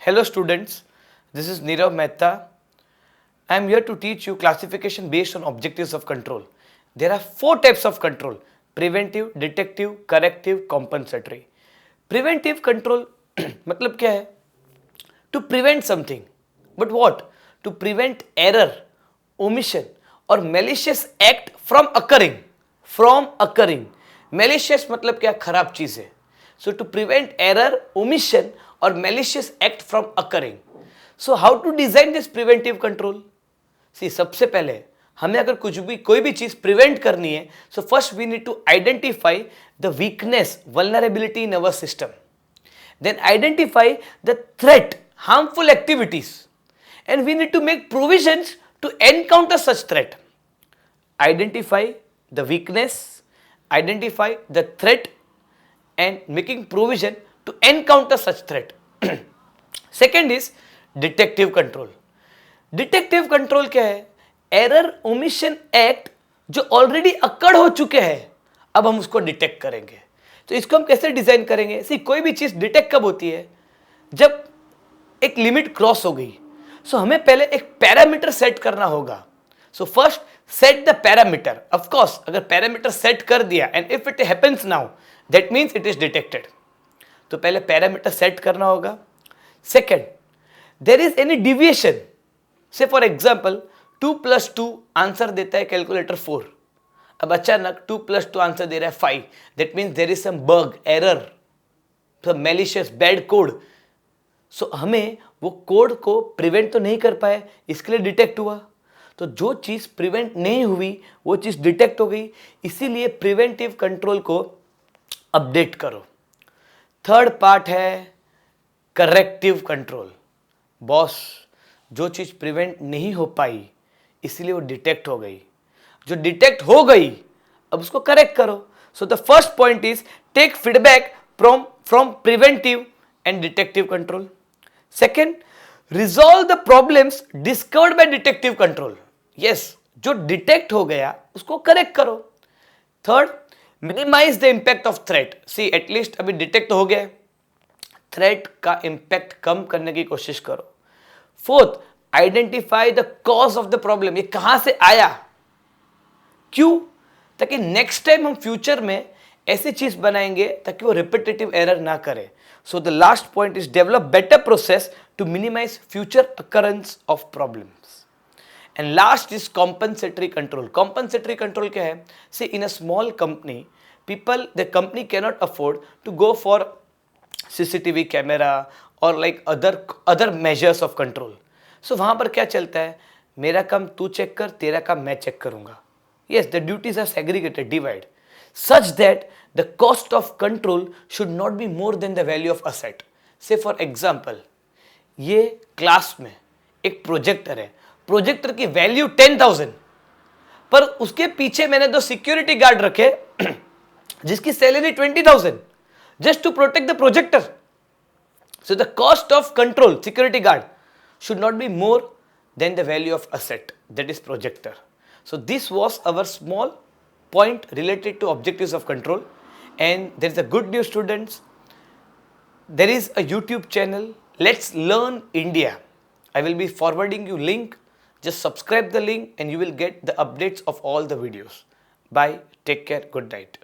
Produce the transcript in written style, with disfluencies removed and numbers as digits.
Hello students, this is Nirav Mehta. I am here to teach you classification based on objectives of control. There are 4 types of control: preventive, detective, corrective, compensatory. Preventive control मतलब क्या है? To prevent something. But what? To prevent error, omission or malicious act from occurring. From occurring. Malicious मतलब क्या? खराब चीज है. So to prevent error, omission or malicious act from occurring. So how to design this preventive control? See, सबसे पहले हमें अगर कुछ भी कोई भी चीज प्रिवेंट करनी है, so first we need to identify the weakness, vulnerability in our system. Then identify the threat, harmful activities, and we need to make provisions to encounter such threat. Identify the weakness, identify the threat, and making provision to encounter such threat. Second is detective control. Detective control क्या है? Error, omission, act जो already अक्कड़ हो चुके हैं, अब हम उसको detect करेंगे. तो इसको हम कैसे डिजाइन करेंगे? सी, कोई भी चीज डिटेक्ट कब होती है? जब एक लिमिट क्रॉस हो गई. सो हमें पहले एक पैरामीटर सेट करना होगा. So first set the parameter. Of course अगर पैरामीटर सेट कर दिया and if it happens now, that means it is detected. तो पहले पैरामीटर सेट करना होगा. Second, there is any deviation. Say for example 2 + 2 answer देता है कैलकुलेटर 4. अब अचानक 2 + 2 आंसर दे रहा है 5. That means there is some bug, error, malicious, bad code. So हमें वो कोड को प्रिवेंट तो नहीं कर पाए, इसके लिए डिटेक्ट हुआ. तो जो चीज प्रिवेंट नहीं हुई वो चीज डिटेक्ट हो गई. इसीलिए प्रिवेंटिव कंट्रोल को अपडेट करो. थर्ड पार्ट है करेक्टिव कंट्रोल. बॉस, जो चीज प्रिवेंट नहीं हो पाई इसलिए वो डिटेक्ट हो गई, जो डिटेक्ट हो गई अब उसको करेक्ट करो. So the first point is take feedback from preventive and detective control. Second, resolve the problems discovered by detective control. Yes, जो डिटेक्ट हो गया उसको करेक्ट करो. Third, minimize the impact of threat. See, at least अभी detect हो गया, threat का impact कम करने की कोशिश करो. Fourth, identify the cause of the problem. ये कहां से आया, क्यों, ताकि नेक्स्ट टाइम हम फ्यूचर में ऐसी चीज बनाएंगे ताकि वो रिपीटेटिव एरर ना करे. So the last point is develop better process to minimize future occurrence of problems. And last is compensatory control. Compensatory control क्या है? See, in a small company, the company cannot afford to go for CCTV camera और like other measures of control. So वहां पर क्या चलता है? मेरा काम तू चेक कर, तेरा काम मैं चेक करूंगा. Yes, the duties are segregated, divide, such that the cost of control should not be more than the value of asset. Say for example, ये क्लास में एक प्रोजेक्टर है, प्रोजेक्टर की वैल्यू 10,000, पर उसके पीछे मैंने 2 सिक्योरिटी गार्ड रखे जिसकी salary 20,000 just to protect the projector. So the cost of control, security guard, should not be more than the value of asset, that is projector. So this was our small point related to objectives of control. And there is a good news, students. There is a YouTube channel, Let's Learn India. I will be forwarding you link. Just subscribe the link and you will get the updates of all the videos. Bye. Take care. Good night.